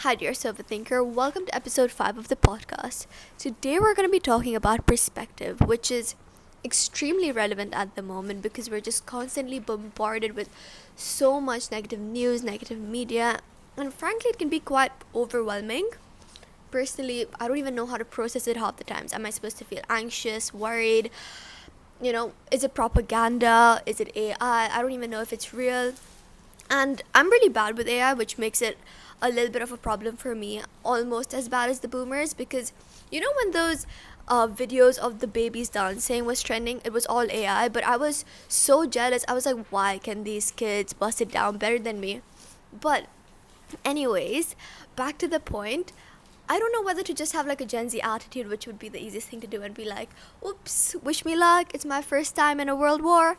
Hi, dearest overthinker. Welcome to episode 5 of the podcast. Today, we're going to be talking about perspective, which is extremely relevant at the moment because we're just constantly bombarded with so much negative news, negative media, and frankly, it can be quite overwhelming. Personally, I don't even know how to process it half the times. Am I supposed to feel anxious, worried? Is it propaganda? Is it AI? I don't even know if it's real. And I'm really bad with AI, which makes it a little bit of a problem for me, almost as bad as the boomers, because when those videos of the babies dancing was trending, it was all AI, but I was so jealous. I was like, why can these kids bust it down better than me? But anyways, back to the point. I don't know whether to just have like a Gen Z attitude, which would be the easiest thing to do, and be like, oops, wish me luck, it's my first time in a world war.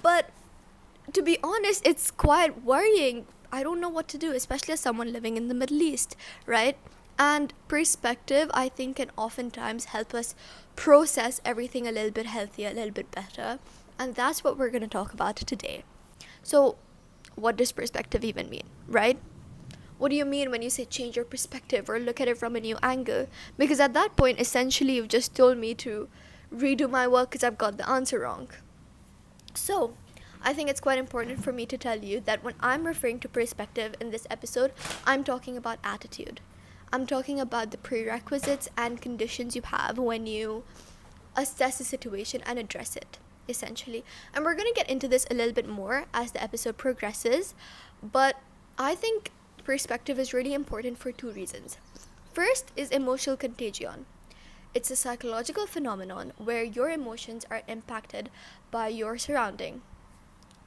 But to be honest, it's quite worrying. I don't know what to do, especially as someone living in the Middle East, right? And perspective, I think, can oftentimes help us process everything a little bit healthier, a little bit better. And that's what we're going to talk about today. So, what does perspective even mean, right? What do you mean when you say change your perspective or look at it from a new angle? Because at that point, essentially, you've just told me to redo my work because I've got the answer wrong. So, I think it's quite important for me to tell you that when I'm referring to perspective in this episode, I'm talking about attitude. I'm talking about the prerequisites and conditions you have when you assess a situation and address it, essentially. And we're going to get into this a little bit more as the episode progresses, but I think perspective is really important for two reasons. First is emotional contagion. It's a psychological phenomenon where your emotions are impacted by your surrounding,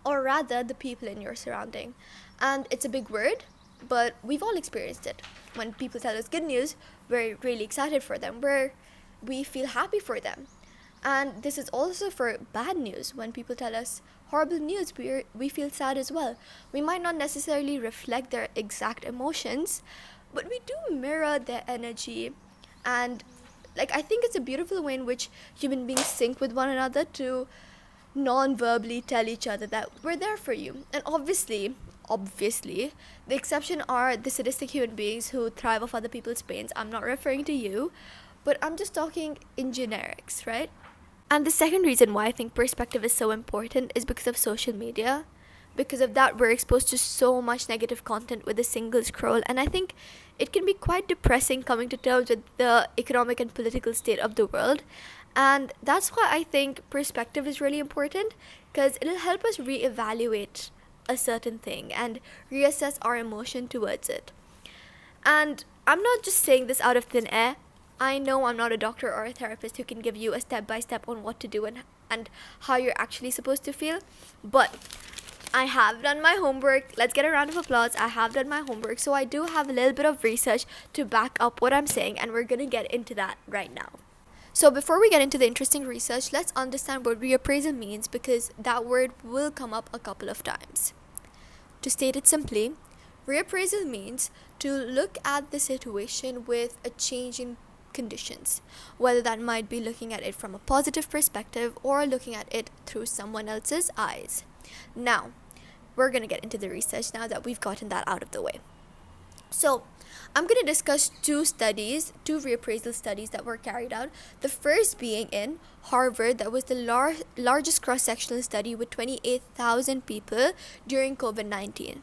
or rather the people in your surrounding. And it's a big word, but we've all experienced it. When people tell us good news, we're really excited for them, we feel happy for them. And this is also for bad news. When people tell us horrible news, we feel sad as well. We might not necessarily reflect their exact emotions, but we do mirror their energy. And I think it's a beautiful way in which human beings sync with one another to non-verbally tell each other that we're there for you. And obviously, the exception are the sadistic human beings who thrive off other people's pains. I'm not referring to you, but I'm just talking in generics, right? And the second reason why I think perspective is so important is because of social media. Because of that, we're exposed to so much negative content with a single scroll, and I think it can be quite depressing coming to terms with the economic and political state of the world. And that's why I think perspective is really important, because it'll help us reevaluate a certain thing and reassess our emotion towards it. And I'm not just saying this out of thin air. I know I'm not a doctor or a therapist who can give you a step-by-step on what to do and how you're actually supposed to feel, but I have done my homework. Let's get a round of applause. I have done my homework, so I do have a little bit of research to back up what I'm saying, and we're going to get into that right now. So before we get into the interesting research, let's understand what reappraisal means, because that word will come up a couple of times. To state it simply, reappraisal means to look at the situation with a change in conditions, whether that might be looking at it from a positive perspective or looking at it through someone else's eyes. Now, we're going to get into the research now that we've gotten that out of the way. So, I'm going to discuss two reappraisal studies that were carried out. The first being in Harvard, that was the largest cross-sectional study with 28,000 people during COVID-19.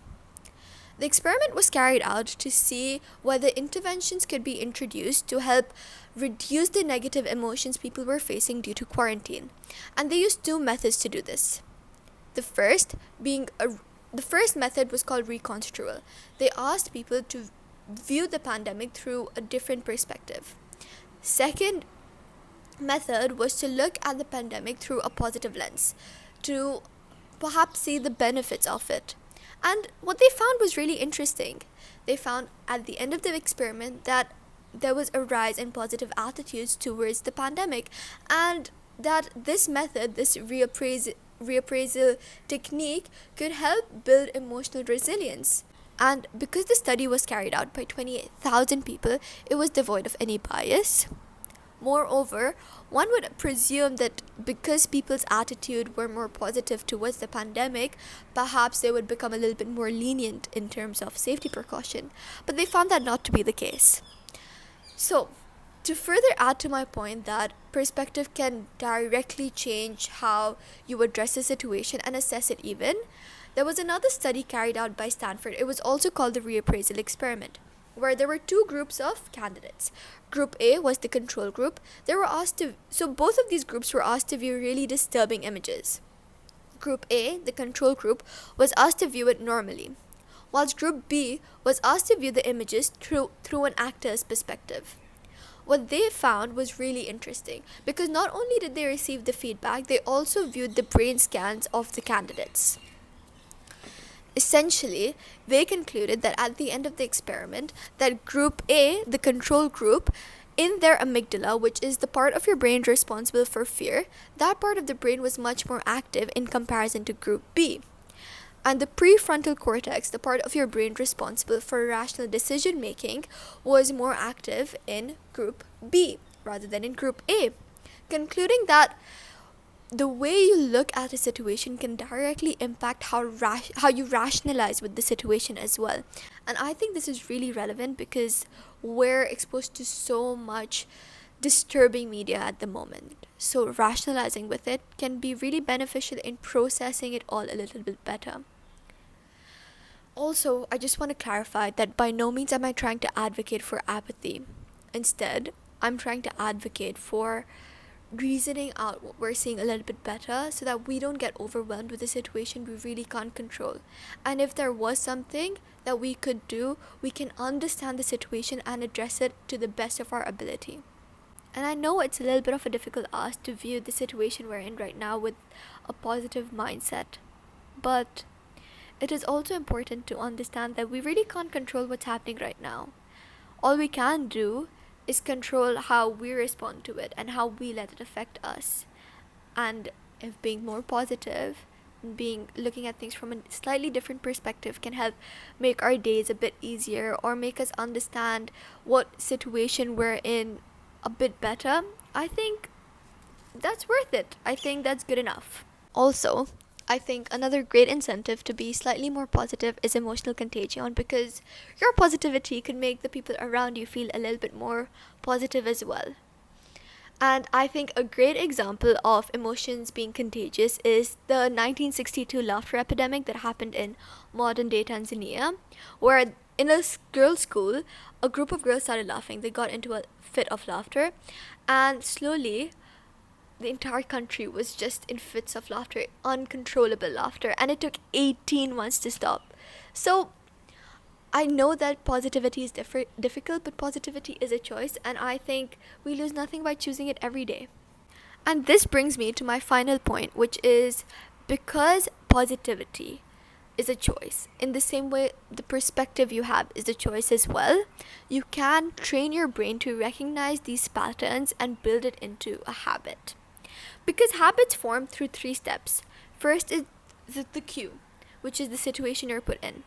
The experiment was carried out to see whether interventions could be introduced to help reduce the negative emotions people were facing due to quarantine. And they used two methods to do this. The first method was called reconstrual. They asked people to view the pandemic through a different perspective. Second method was to look at the pandemic through a positive lens, to perhaps see the benefits of it. And what they found was really interesting. They found at the end of the experiment that there was a rise in positive attitudes towards the pandemic, and that this method, this reappraisal technique, could help build emotional resilience. And because the study was carried out by 28,000 people, it was devoid of any bias. Moreover, one would presume that because people's attitude were more positive towards the pandemic, perhaps they would become a little bit more lenient in terms of safety precaution. But they found that not to be the case. So, to further add to my point that perspective can directly change how you address a situation and assess it even, there was another study carried out by Stanford. It was also called the reappraisal experiment, where there were two groups of candidates. Group A was the control group. So both of these groups were asked to view really disturbing images. Group A, the control group, was asked to view it normally, whilst Group B was asked to view the images through an actor's perspective. What they found was really interesting because not only did they receive the feedback, they also viewed the brain scans of the candidates. Essentially, they concluded that at the end of the experiment, that Group A, the control group, in their amygdala, which is the part of your brain responsible for fear, that part of the brain was much more active in comparison to Group B. And the prefrontal cortex, the part of your brain responsible for rational decision making, was more active in Group B rather than in Group A, concluding that the way you look at a situation can directly impact how you rationalize with the situation as well. And I think this is really relevant because we're exposed to so much disturbing media at the moment. So rationalizing with it can be really beneficial in processing it all a little bit better. Also, I just want to clarify that by no means am I trying to advocate for apathy. Instead, I'm trying to advocate for reasoning out what we're seeing a little bit better so that we don't get overwhelmed with a situation we really can't control. And if there was something that we could do, we can understand the situation and address it to the best of our ability. And I know it's a little bit of a difficult ask to view the situation we're in right now with a positive mindset, but it is also important to understand that we really can't control what's happening right now. All we can do is control how we respond to it and how we let it affect us. And if being more positive, looking at things from a slightly different perspective can help make our days a bit easier or make us understand what situation we're in a bit better, I think that's worth it. I think that's good enough. Also, I think another great incentive to be slightly more positive is emotional contagion, because your positivity can make the people around you feel a little bit more positive as well. And I think a great example of emotions being contagious is the 1962 laughter epidemic that happened in modern day Tanzania, where in a girls' school, a group of girls started laughing. They got into a fit of laughter, and slowly the entire country was just in fits of laughter, uncontrollable laughter, and it took 18 months to stop. So I know that positivity is difficult, but positivity is a choice, and I think we lose nothing by choosing it every day. And this brings me to my final point, which is because positivity is a choice, in the same way the perspective you have is a choice as well, you can train your brain to recognize these patterns and build it into a habit. Because habits form through 3 steps. First is the cue, which is the situation you're put in.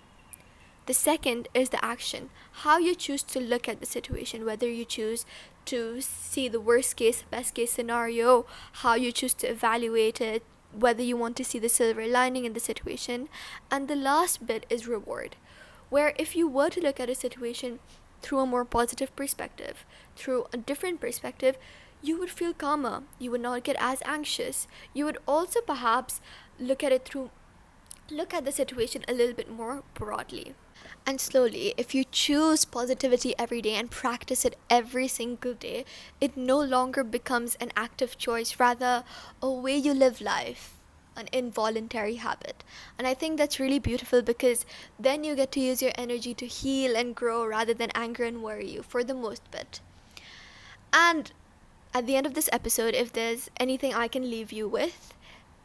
The second is the action, how you choose to look at the situation, whether you choose to see the worst case, best case scenario, how you choose to evaluate it, whether you want to see the silver lining in the situation. And the last bit is reward, where if you were to look at a situation through a more positive perspective, through a different perspective, you would feel calmer, you would not get as anxious. You would also perhaps look at the situation a little bit more broadly. And slowly, if you choose positivity every day and practice it every single day, it no longer becomes an active choice, rather a way you live life, an involuntary habit. And I think that's really beautiful, because then you get to use your energy to heal and grow rather than anger and worry you for the most bit. And at the end of this episode, if there's anything I can leave you with,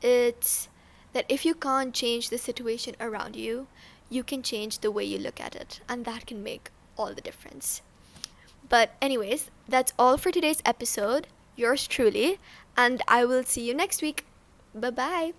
it's that if you can't change the situation around you, you can change the way you look at it, and that can make all the difference. But anyways, that's all for today's episode. Yours truly, and I will see you next week. Bye-bye.